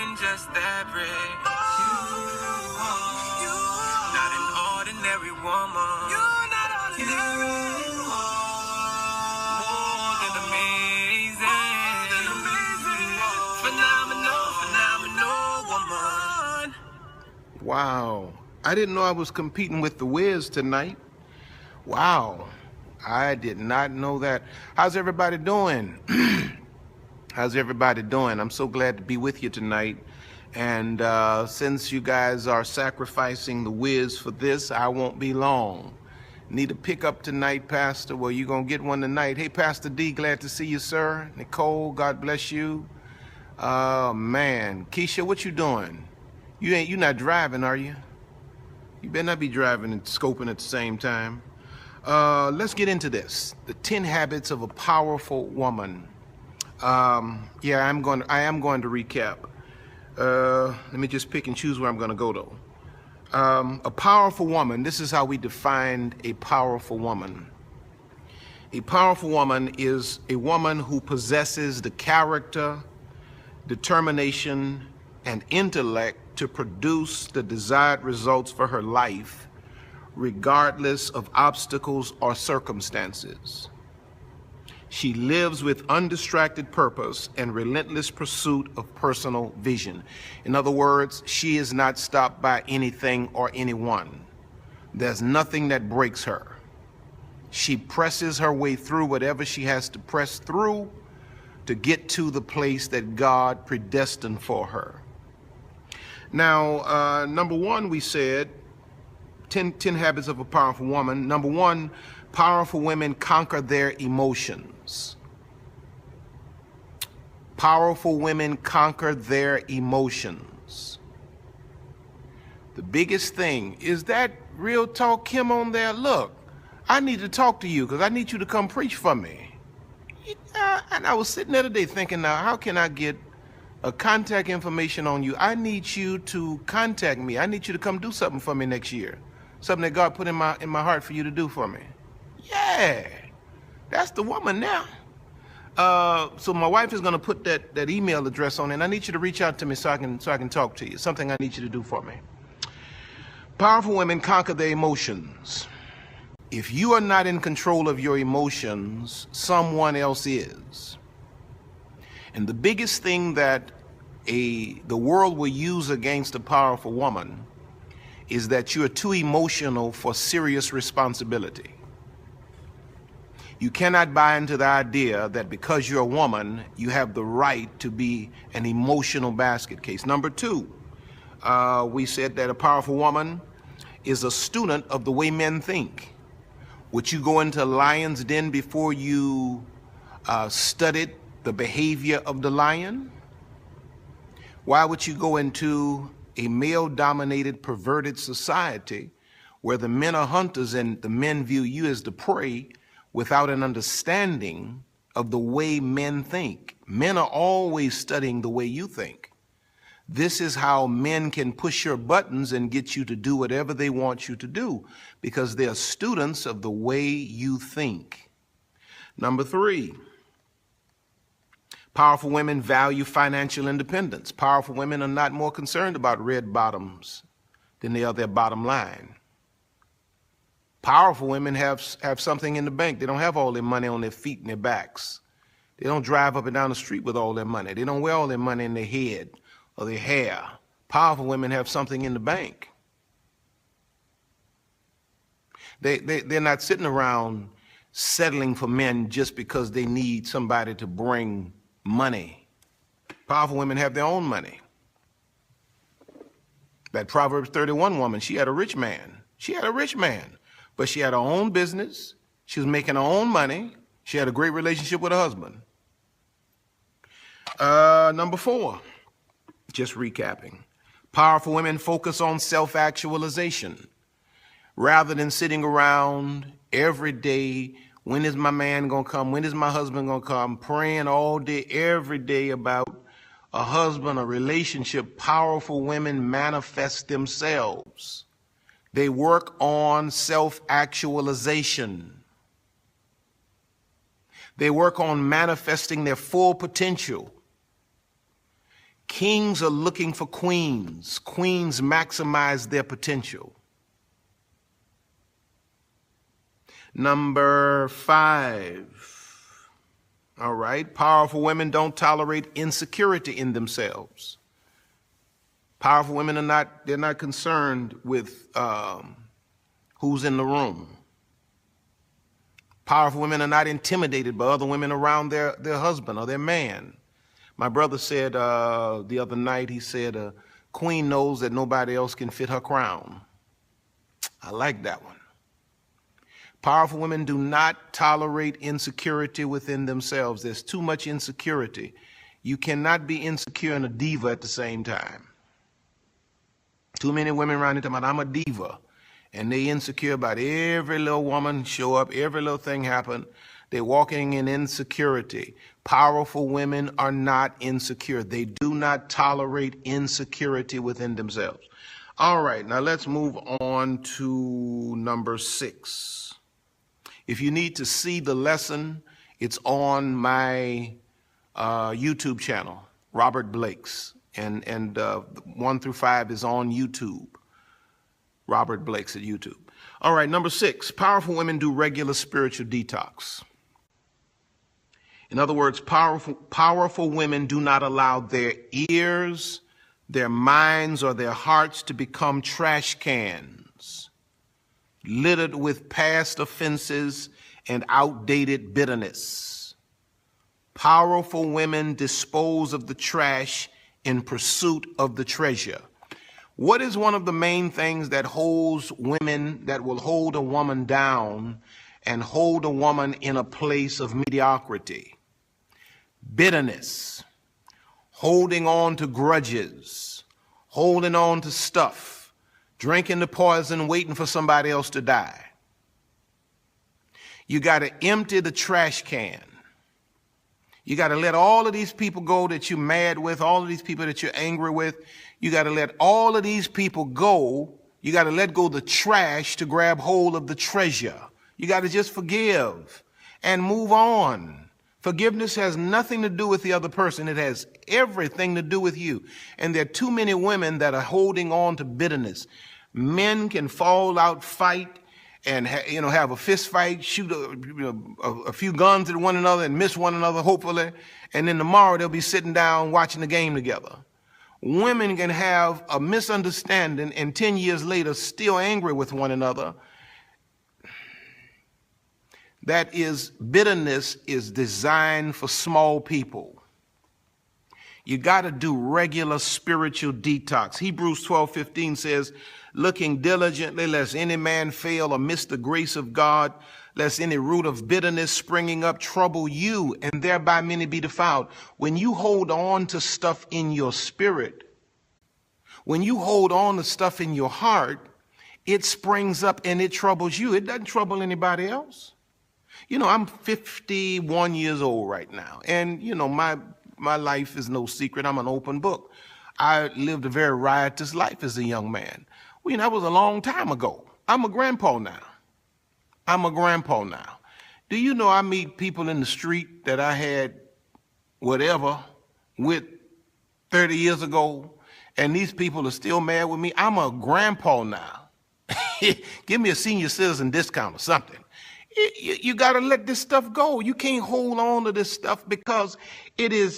than just average. You are not an ordinary woman. You're not ordinary. You are more than amazing. Phenomenal woman. Wow. I didn't know I was competing with the Wiz tonight. Wow. I did not know that. How's everybody doing? How's everybody doing? I'm so glad to be with you tonight. And since you guys are sacrificing the Wiz for this, I won't be long. Need a pickup tonight, Pastor? Well, you're going to get one tonight. Hey, Pastor D, glad to see you, sir. Nicole, God bless you. Man. Keisha, what you doing? You're not driving, are you? You better not be driving and scoping at the same time. Let's get into this. The 10 habits of a powerful woman. Yeah, I am going to recap. Let me just pick and choose where I'm going to go, though. A powerful woman, this is how we defined a powerful woman. A powerful woman is a woman who possesses the character, determination, and intellect to produce the desired results for her life, regardless of obstacles or circumstances. She lives with undistracted purpose and relentless pursuit of personal vision. In other words, she is not stopped by anything or anyone. There's nothing that breaks her. She presses her way through whatever she has to press through to get to the place that God predestined for her. Now, number one, we said 10 habits of a powerful woman. Number one, powerful women conquer their emotions. Powerful women conquer their emotions. The biggest thing is that Real Talk Kim on there. Look, I need to talk to you because I need you to come preach for me. And I was sitting there today thinking, now, how can I get a contact information on you? I need you to contact me. I need you to come do something for me next year. Something that God put in my heart for you to do for me. Yeah, that's the woman now. So my wife is going to put that email address on it, and I need you to reach out to me so I can talk to you. Something I need you to do for me. Powerful women conquer their emotions. If you are not in control of your emotions, someone else is. And the biggest thing that the world will use against a powerful woman is that you are too emotional for serious responsibility. You cannot buy into the idea that because you're a woman, you have the right to be an emotional basket case. Number two, we said that a powerful woman is a student of the way men think. Would you go into a lion's den before you studied the behavior of the lion? Why would you go into a male-dominated, perverted society where the men are hunters and the men view you as the prey without an understanding of the way men think? Men are always studying the way you think. This is how men can push your buttons and get you to do whatever they want you to do, because they are students of the way you think. Number three, powerful women value financial independence. Powerful women are not more concerned about red bottoms than they are their bottom line. Powerful women have something in the bank. They don't have all their money on their feet and their backs. They don't drive up and down the street with all their money. They don't wear all their money in their head or their hair. Powerful women have something in the bank. They're not sitting around settling for men just because they need somebody to bring money. Powerful women have their own money. That Proverbs 31 woman, she had a rich man. She had a rich man, but she had her own business. She was making her own money. She had a great relationship with her husband. Number four, just recapping. Powerful women focus on self-actualization rather than sitting around every day. When is my man going to come? When is my husband going to come? Praying all day, every day about a husband, a relationship. Powerful women manifest themselves. They work on self-actualization. They work on manifesting their full potential. Kings are looking for queens. Queens maximize their potential. Number 5. All right. Powerful women don't tolerate insecurity in themselves. Powerful women they're not concerned with who's in the room. Powerful women are not intimidated by other women around their husband or their man. My brother said the other night, he said, a queen knows that nobody else can fit her crown. I like that one. Powerful women do not tolerate insecurity within themselves. There's too much insecurity. You cannot be insecure and a diva at the same time. Too many women around here talking about, I'm a diva. And they insecure about every little woman show up, every little thing happen. They're walking in insecurity. Powerful women are not insecure. They do not tolerate insecurity within themselves. All right, now let's move on to number 6. If you need to see the lesson, it's on my YouTube channel, Robert Blakes, and 1 through 5 is on YouTube. Robert Blakes at YouTube. All right, number 6, powerful women do regular spiritual detox. In other words, powerful women do not allow their ears, their minds, or their hearts to become trash cans, littered with past offenses and outdated bitterness. Powerful women dispose of the trash in pursuit of the treasure. What is one of the main things that holds women, that will hold a woman down and hold a woman in a place of mediocrity? Bitterness, holding on to grudges, holding on to stuff, drinking the poison, waiting for somebody else to die. You got to empty the trash can. You got to let all of these people go that you're mad with, all of these people that you're angry with. You got to let all of these people go. You got to let go of the trash to grab hold of the treasure. You got to just forgive and move on. Forgiveness has nothing to do with the other person. It has everything to do with you. And there are too many women that are holding on to bitterness. Men can fall out, fight, and have a fist fight, shoot a few guns at one another and miss one another, hopefully. And then tomorrow they'll be sitting down watching the game together. Women can have a misunderstanding and 10 years later still angry with one another. That is, bitterness is designed for small people. You got to do regular spiritual detox. Hebrews 12:15 says, looking diligently lest any man fail or miss the grace of God, lest any root of bitterness springing up trouble you, and thereby many be defiled. When you hold on to stuff in your spirit, when you hold on to stuff in your heart, it springs up and it troubles you. It doesn't trouble anybody else. I'm 51 years old right now, and my life is no secret. I'm an open book. I lived a very riotous life as a young man. That was a long time ago. I'm a grandpa now. Do you know I meet people in the street that I had whatever with 30 years ago, and these people are still mad with me? I'm a grandpa now. Give me a senior citizen discount or something. You got to let this stuff go. You can't hold on to this stuff because it is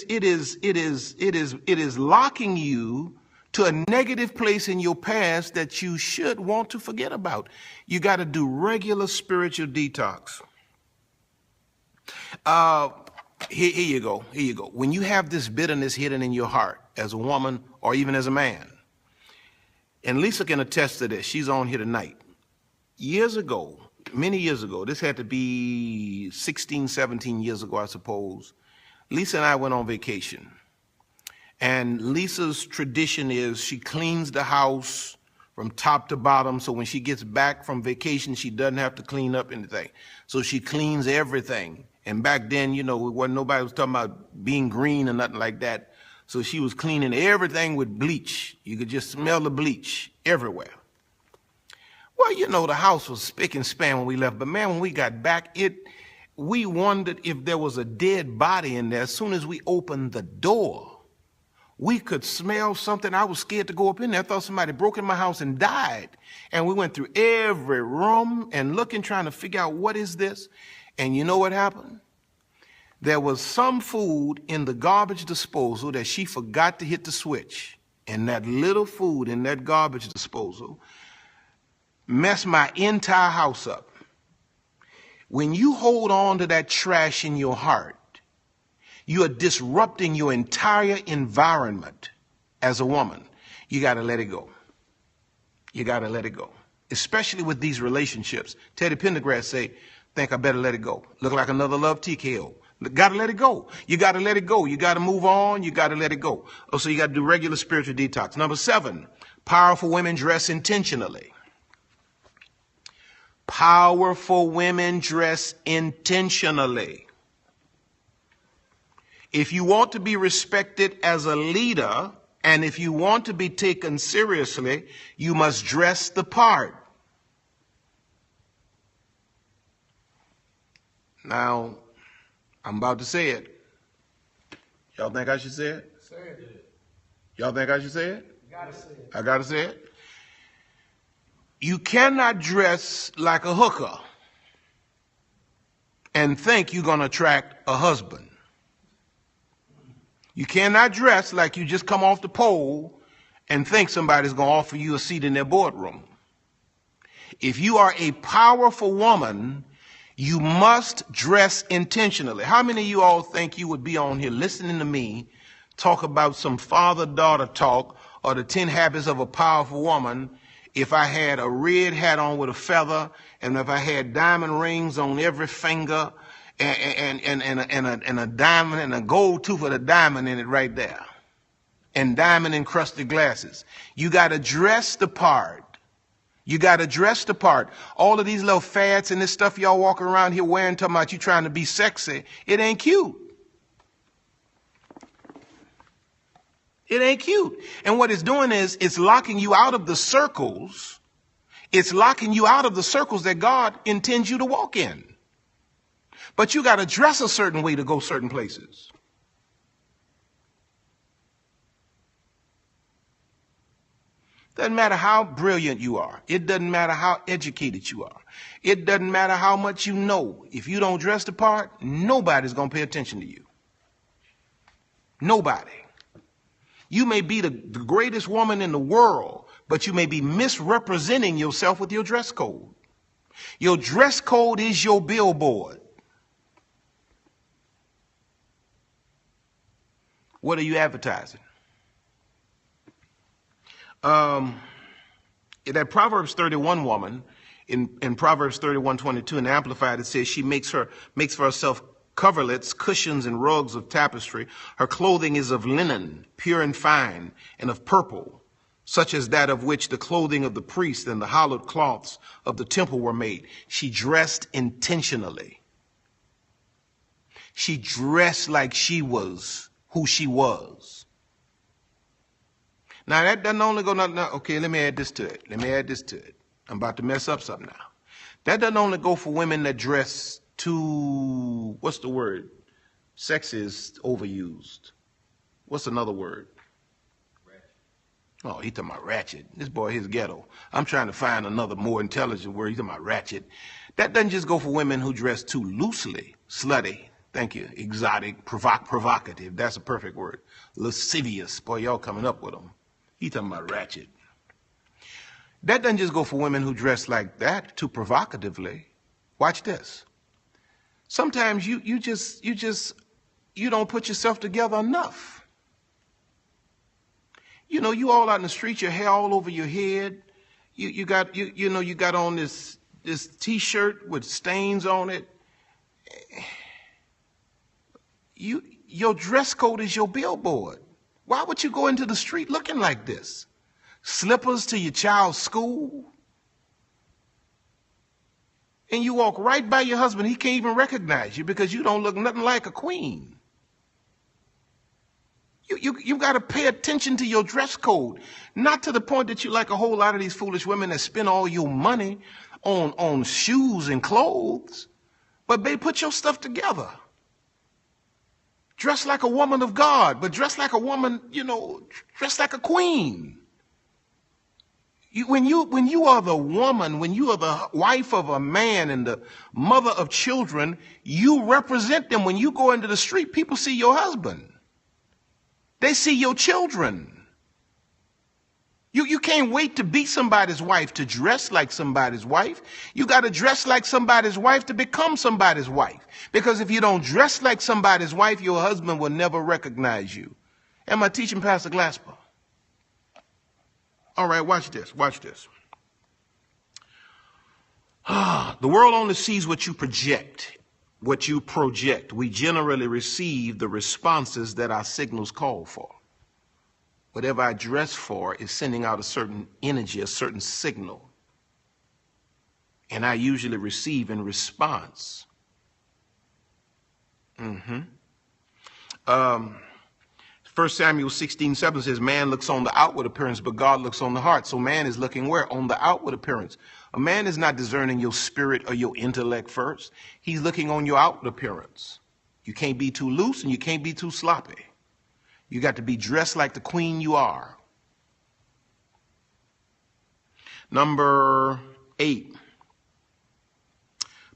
locking you to a negative place in your past that you should want to forget about. You got to do regular spiritual detox. Here you go. When you have this bitterness hidden in your heart as a woman or even as a man, and Lisa can attest to this. She's on here tonight. Many years ago, this had to be 16, 17 years ago, I suppose, Lisa and I went on vacation. And Lisa's tradition is she cleans the house from top to bottom, so when she gets back from vacation, she doesn't have to clean up anything. So she cleans everything. And back then, nobody was talking about being green or nothing like that. So she was cleaning everything with bleach. You could just smell the bleach everywhere. Well, the house was spick and span when we left, but man, when we got back, we wondered if there was a dead body in there as soon as we opened the door. We could smell something. I was scared to go up in there. I thought somebody broke in my house and died. And we went through every room and looking, trying to figure out what is this. And you know what happened? There was some food in the garbage disposal that she forgot to hit the switch. And that little food in that garbage disposal messed my entire house up. When you hold on to that trash in your heart, you are disrupting your entire environment as a woman. You got to let it go. You got to let it go. Especially with these relationships. Teddy Pendergrass say, think I better let it go. Look like another love TKO. Got to let it go. You got to let it go. You got to move on. You got to let it go. Oh, so you got to do regular spiritual detox. Number 7, powerful women dress intentionally. Powerful women dress intentionally. If you want to be respected as a leader, and if you want to be taken seriously, you must dress the part. Now, I'm about to say it. Y'all think I should say it? Say it. Y'all think I should say it? You gotta say it. I gotta say it. You cannot dress like a hooker and think you're gonna attract a husband. You cannot dress like you just come off the pole and think somebody's going to offer you a seat in their boardroom. If you are a powerful woman, you must dress intentionally. How many of you all think you would be on here listening to me talk about some father-daughter talk or the 10 habits of a powerful woman if I had a red hat on with a feather and if I had diamond rings on every finger and a diamond and a gold tooth with a diamond in it right there, and diamond encrusted glasses? You got to dress the part. You got to dress the part. All of these little fads and this stuff y'all walking around here wearing, talking about you trying to be sexy, it ain't cute. It ain't cute. And what it's doing is it's locking you out of the circles. It's locking you out of the circles that God intends you to walk in. But you got to dress a certain way to go certain places. Doesn't matter how brilliant you are. It doesn't matter how educated you are. It doesn't matter how much you know. If you don't dress the part, nobody's going to pay attention to you. Nobody. You may be the greatest woman in the world, but you may be misrepresenting yourself with your dress code. Your dress code is your billboard. What are you advertising? That Proverbs 31 woman, in Proverbs 31:22 in the Amplified, it says she makes for herself coverlets, cushions, and rugs of tapestry. Her clothing is of linen, pure and fine, and of purple, such as that of which the clothing of the priest and the hallowed cloths of the temple were made. She dressed intentionally. She dressed like she was who she was. Now that doesn't only go, okay, let me add this to it. I'm about to mess up something now. That doesn't only go for women that dress too, what's the word? Sex is overused. What's another word? Ratchet. Oh, he talking about ratchet. This boy, his ghetto. I'm trying to find another more intelligent word. He's talking about ratchet. That doesn't just go for women who dress too loosely, slutty. Thank you. Exotic, provocative. That's a perfect word. Lascivious. Boy, y'all coming up with them. He talking about ratchet. That doesn't just go for women who dress like that, too provocatively. Watch this. Sometimes you don't put yourself together enough. You know, you all out in the street, your hair all over your head. You got on this T-shirt with stains on it. Your dress code is your billboard. Why would you go into the street looking like this? Slippers to your child's school? And you walk right by your husband, he can't even recognize you because you don't look nothing like a queen. You got to pay attention to your dress code. Not to the point that you like a whole lot of these foolish women that spend all your money on shoes and clothes. But they put your stuff together. Dress like a woman of God, but dress like a woman, you know, dress like a queen. When you are the woman, when you are the wife of a man and the mother of children, you represent them. When you go into the street, people see your husband. They see your children. You can't wait to be somebody's wife, to dress like somebody's wife. You got to dress like somebody's wife to become somebody's wife. Because if you don't dress like somebody's wife, your husband will never recognize you. Am I teaching, Pastor Glasper? All right, watch this. Watch this. The world only sees what you project. What you project. We generally receive the responses that our signals call for. Whatever I dress for is sending out a certain energy, a certain signal. And I usually receive in response. 1 Samuel 16:7 says, man looks on the outward appearance, but God looks on the heart. So man is looking where? On the outward appearance. A man is not discerning your spirit or your intellect first. He's looking on your outward appearance. You can't be too loose and you can't be too sloppy. You got to be dressed like the queen you are. Number 8.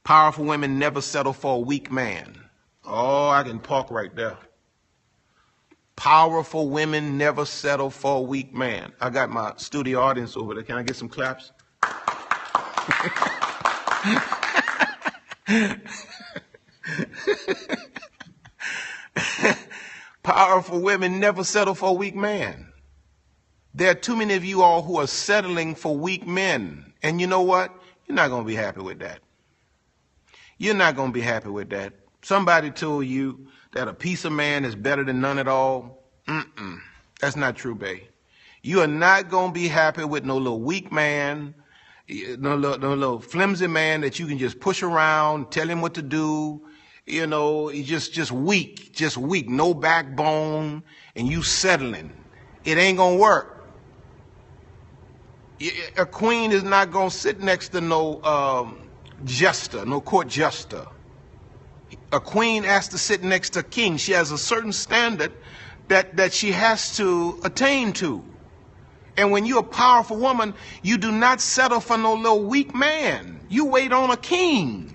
Powerful women never settle for a weak man. Oh, I can park right there. Powerful women never settle for a weak man. I got my studio audience over there. Can I get some claps? Powerful women never settle for a weak man. There are too many of you all who are settling for weak men. And you know what? You're not going to be happy with that. You're not going to be happy with that. Somebody told you that a piece of man is better than none at all. That's not true, babe. You are not going to be happy with no little weak man, no little flimsy man that you can just push around, tell him what to do. You know, he's just weak, no backbone, and you settling. It ain't going to work. A queen is not going to sit next to no jester, no court jester. A queen has to sit next to a king. She has a certain standard that she has to attain to. And when you're a powerful woman, you do not settle for no little weak man. You wait on a king.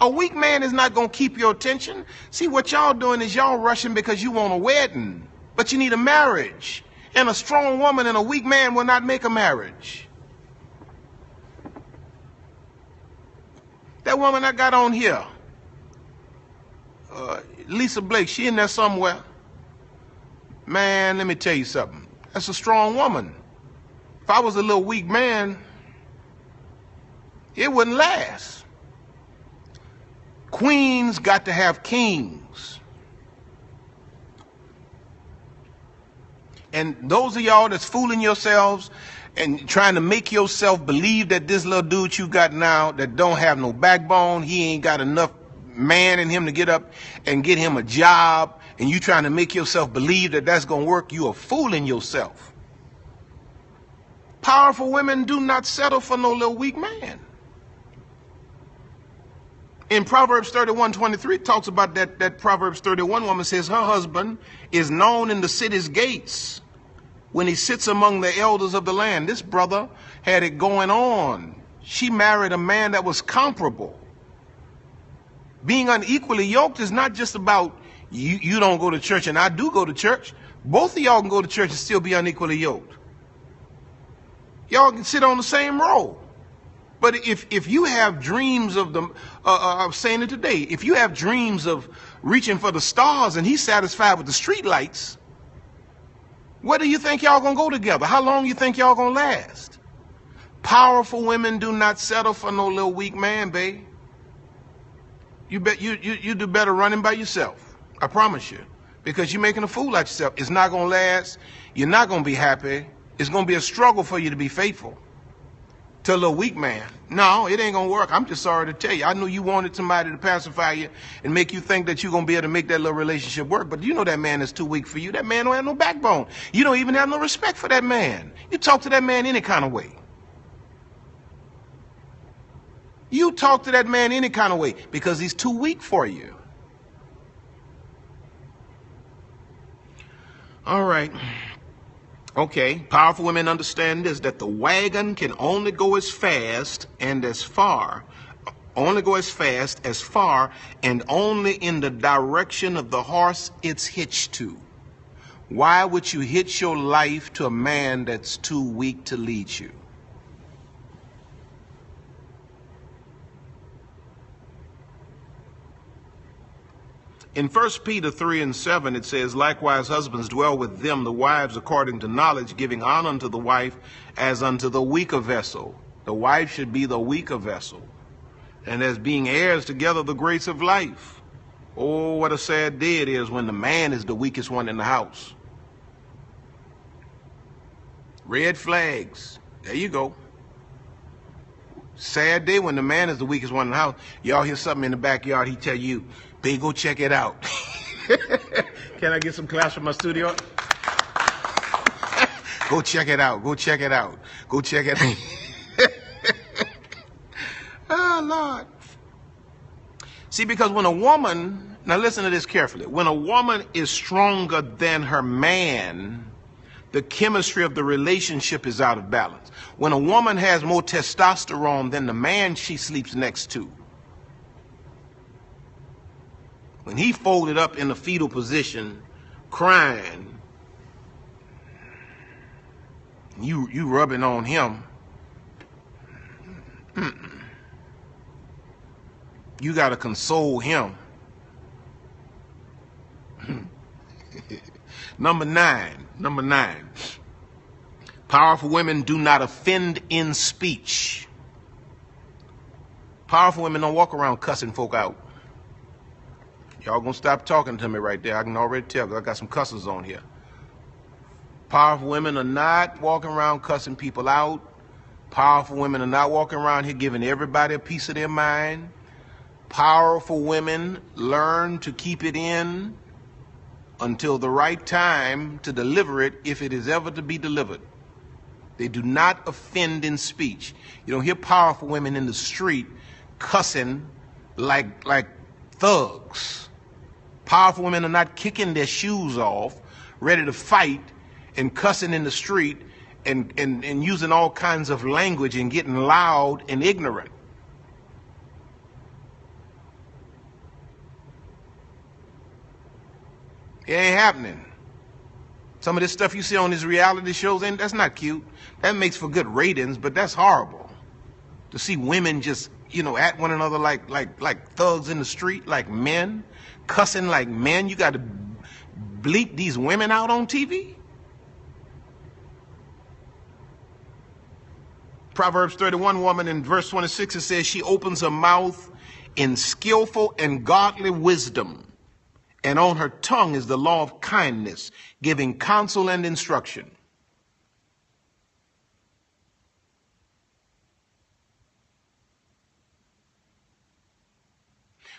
A weak man is not going to keep your attention. See, what y'all doing is y'all rushing because you want a wedding, but you need a marriage. And a strong woman and a weak man will not make a marriage. That woman I got on here, Lisa Blake, she in there somewhere. Man, let me tell you something. That's a strong woman. If I was a little weak man, it wouldn't last. Queens got to have kings. And those of y'all that's fooling yourselves and trying to make yourself believe that this little dude you got now that don't have no backbone, he ain't got enough man in him to get up and get him a job, and you trying to make yourself believe that that's going to work, you are fooling yourself. Powerful women do not settle for no little weak man. In Proverbs 31:23, it talks about that Proverbs 31 woman says her husband is known in the city's gates when he sits among the elders of the land. This brother had it going on. She married a man that was comparable. Being unequally yoked is not just about you don't go to church and I do go to church. Both of y'all can go to church and still be unequally yoked. Y'all can sit on the same row. But if you have dreams of I'm saying it today, if you have dreams of reaching for the stars and he's satisfied with the street lights, where do you think y'all gonna go together? How long you think y'all gonna last? Powerful women do not settle for no little weak man, babe. You do better running by yourself. I promise you. Because you're making a fool out of yourself. It's not gonna last. You're not gonna be happy. It's gonna be a struggle for you to be faithful to a little weak man. No, it ain't gonna work. I'm just sorry to tell you. I knew you wanted somebody to pacify you and make you think that you're gonna be able to make that little relationship work, but you know that man is too weak for you. That man don't have no backbone. You don't even have no respect for that man. You talk to that man any kind of way. You talk to that man any kind of way because he's too weak for you. All right. Okay. Powerful women understand this, that the wagon can only go as fast and as far, and only in the direction of the horse it's hitched to. Why would you hitch your life to a man that's too weak to lead you? In 1 Peter 3:7, it says, likewise, husbands, dwell with them, the wives, according to knowledge, giving honor unto the wife as unto the weaker vessel. The wife should be the weaker vessel, and as being heirs together of the grace of life. Oh, what a sad day it is when the man is the weakest one in the house. Red flags. There you go. Sad day when the man is the weakest one in the house. Y'all hear something in the backyard, he tell you, babe, go check it out. Can I get some claps from my studio? Go check it out. Go check it out. Go check it out. Oh, Lord. See, because when a woman, now listen to this carefully, when a woman is stronger than her man, the chemistry of the relationship is out of balance. When a woman has more testosterone than the man she sleeps next to, when he folded up in a fetal position, crying, you rubbing on him, you got to console him. Number nine. Powerful women do not offend in speech. Powerful women don't walk around cussing folk out. Y'all gonna stop talking to me right there. I can already tell because I got some cussers on here. Powerful women are not walking around cussing people out. Powerful women are not walking around here giving everybody a piece of their mind. Powerful women learn to keep it in until the right time to deliver it, if it is ever to be delivered. They do not offend in speech. You don't hear powerful women in the street cussing like thugs. Powerful women are not kicking their shoes off, ready to fight and cussing in the street and using all kinds of language and getting loud and ignorant. It ain't happening. Some of this stuff you see on these reality shows, that's not cute. That makes for good ratings, but that's horrible. To see women just, at one another like thugs in the street, like men, cussing like men. You got to bleep these women out on TV? Proverbs 31, woman, in verse 26, it says, she opens her mouth in skillful and godly wisdom, and on her tongue is the law of kindness, giving counsel and instruction.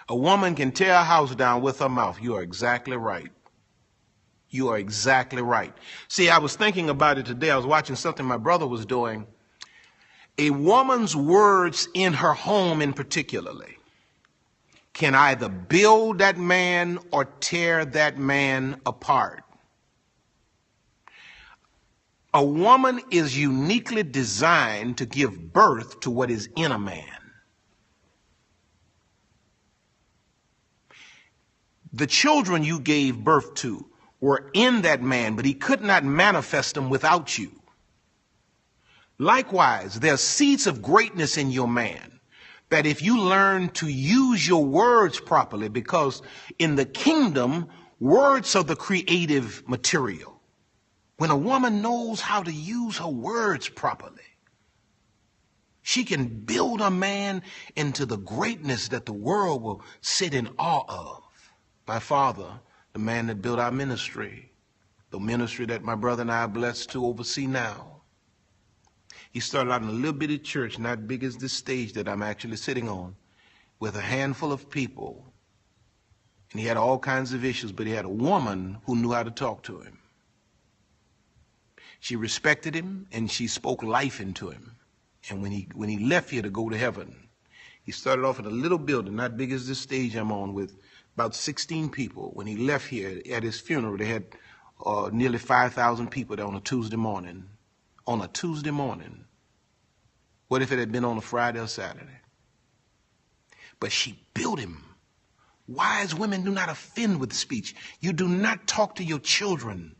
A woman can tear a house down with her mouth. You are exactly right. You are exactly right. See, I was thinking about it today. I was watching something my brother was doing. A woman's words in her home in particularly can either build that man or tear that man apart. A woman is uniquely designed to give birth to what is in a man. The children you gave birth to were in that man, but he could not manifest them without you. Likewise, there are seeds of greatness in your man that if you learn to use your words properly, because in the kingdom, words are the creative material. When a woman knows how to use her words properly, she can build a man into the greatness that the world will sit in awe of. My father, the man that built our ministry, the ministry that my brother and I are blessed to oversee now. He started out in a little bitty church, not big as this stage that I'm actually sitting on, with a handful of people. And he had all kinds of issues, but he had a woman who knew how to talk to him. She respected him, and she spoke life into him. And when he left here to go to heaven, he started off in a little building, not big as this stage I'm on, with about 16 people. When he left here at his funeral, they had or nearly 5,000 people there on a Tuesday morning. On a Tuesday morning. What if it had been on a Friday or Saturday? But she built him. Wise women do not offend with speech. You do not talk to your children.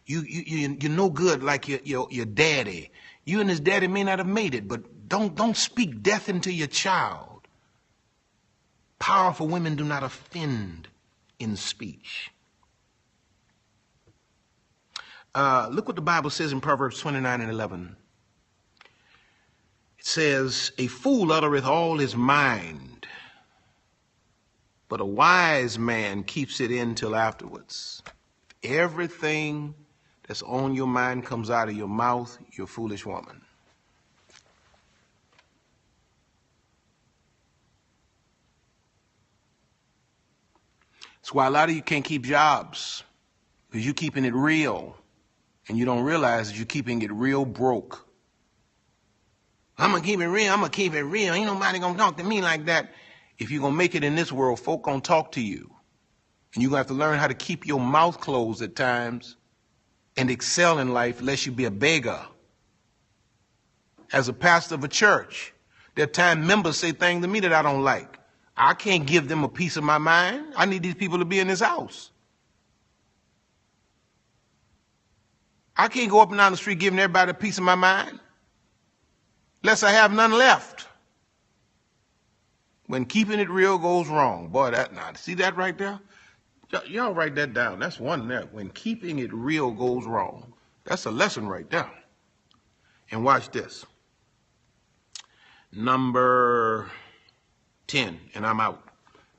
You're no good like your daddy. You and his daddy may not have made it, but don't speak death into your child. Powerful women do not offend in speech. Look what the Bible says in Proverbs 29:11. It says, a fool uttereth all his mind, but a wise man keeps it in till afterwards. Everything that's on your mind comes out of your mouth, you're a foolish woman. That's why a lot of you can't keep jobs, because you're keeping it real, and you don't realize that you're keeping it real broke. I'm going to keep it real. I'm going to keep it real. Ain't nobody going to talk to me like that. If you're going to make it in this world, folk going to talk to you. And you're going to have to learn how to keep your mouth closed at times and excel in life, lest you be a beggar. As a pastor of a church, there are times members say things to me that I don't like. I can't give them a piece of my mind. I need these people to be in this house. I can't go up and down the street giving everybody a piece of my mind, lest I have none left. When keeping it real goes wrong. Boy, see that right there? Y'all write that down. That's one there. When keeping it real goes wrong. That's a lesson right there. And watch this. Number 10, and I'm out.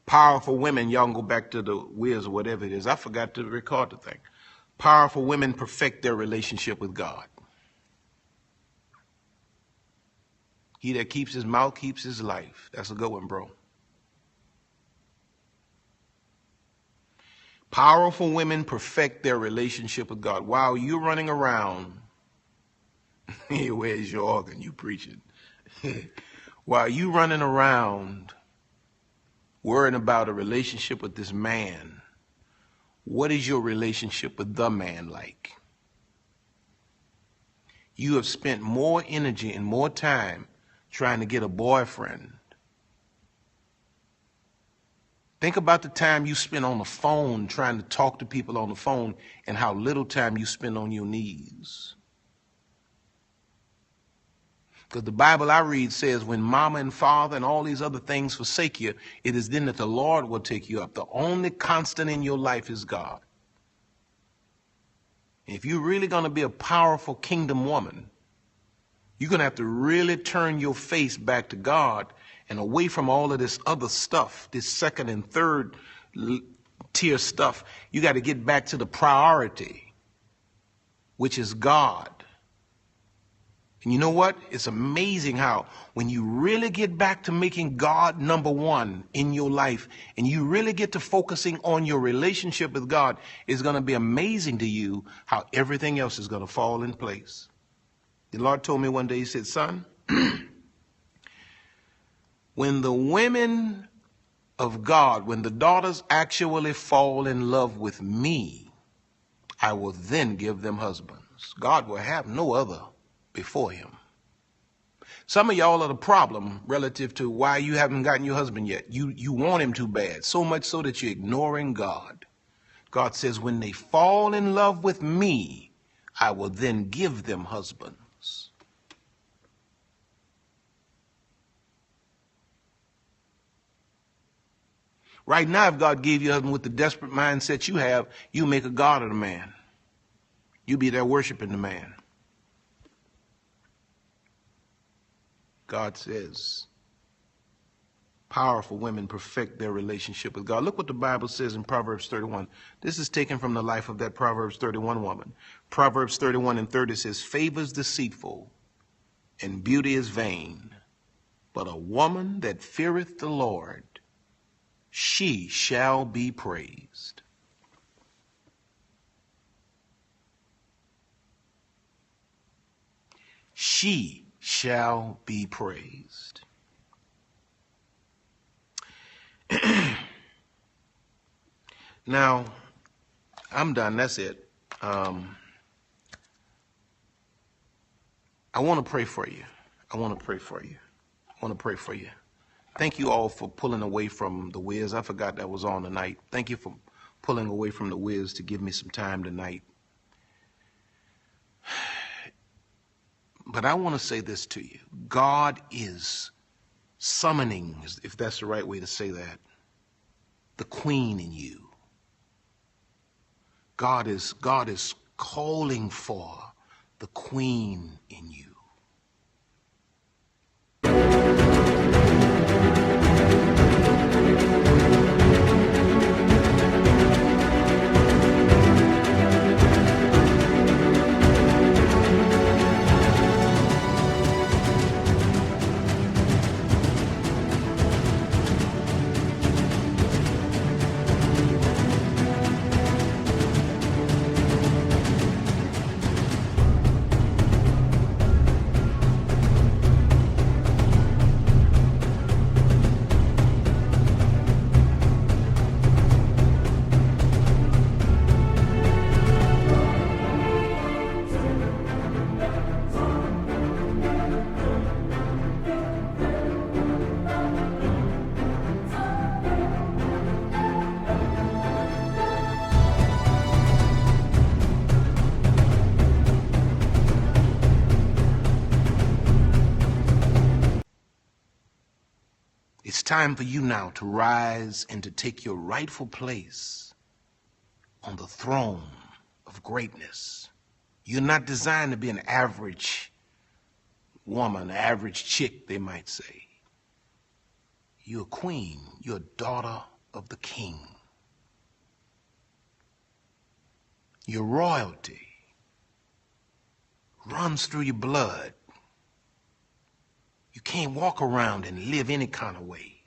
Powerful women, y'all can go back to the Wiz or whatever it is. I forgot to record the thing. Powerful women perfect their relationship with God. He that keeps his mouth keeps his life. That's a good one, bro. Powerful women perfect their relationship with God. While you're running around, where's your organ? You preaching. While you running around worrying about a relationship with this man, what is your relationship with the man like? You have spent more energy and more time trying to get a boyfriend. Think about the time you spend on the phone trying to talk to people on the phone and how little time you spend on your knees. Because the Bible I read says when mama and father and all these other things forsake you, it is then that the Lord will take you up. The only constant in your life is God. If you're really going to be a powerful kingdom woman, you're going to have to really turn your face back to God and away from all of this other stuff, this second and third tier stuff. You got to get back to the priority, which is God. And you know what? It's amazing how when you really get back to making God number one in your life and you really get to focusing on your relationship with God, it's going to be amazing to you how everything else is going to fall in place. The Lord told me one day, he said, son, when the women of God, when the daughters actually fall in love with me, I will then give them husbands. God will have no other before him. Some of y'all are the problem relative to why you haven't gotten your husband yet. You want him too bad, so much so that you're ignoring God. God says, when they fall in love with me, I will then give them husbands. Right now, if God gave you a husband with the desperate mindset you have, you make a god of the man. You be there worshiping the man. God says, powerful women perfect their relationship with God. Look what the Bible says in Proverbs 31. This is taken from the life of that Proverbs 31 woman. Proverbs 31:30 says, favor is deceitful and beauty is vain, but a woman that feareth the Lord, she shall be praised. She shall be praised. Now, I'm done. That's it. I want to pray for you. I want to pray for you. I want to pray for you. Thank you all for pulling away from the Wiz. I forgot that was on tonight. Thank you for pulling away from the Wiz to give me some time tonight. But I want to say this to you. God is summoning, if that's the right way to say that, the queen in you. God is calling for the queen in you. It's time for you now to rise and to take your rightful place on the throne of greatness. You're not designed to be an average woman, an average chick, they might say. You're a queen. You're a daughter of the king. Your royalty runs through your blood. You can't walk around and live any kind of way.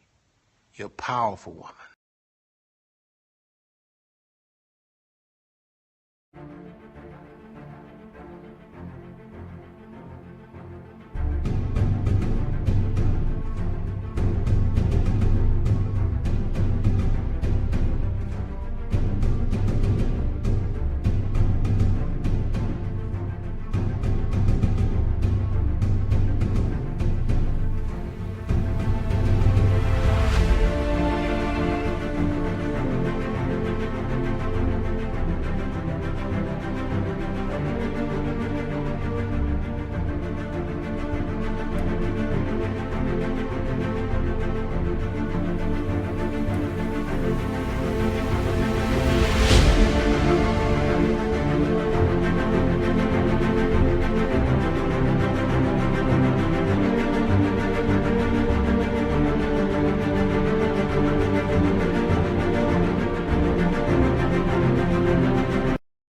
You're a powerful woman.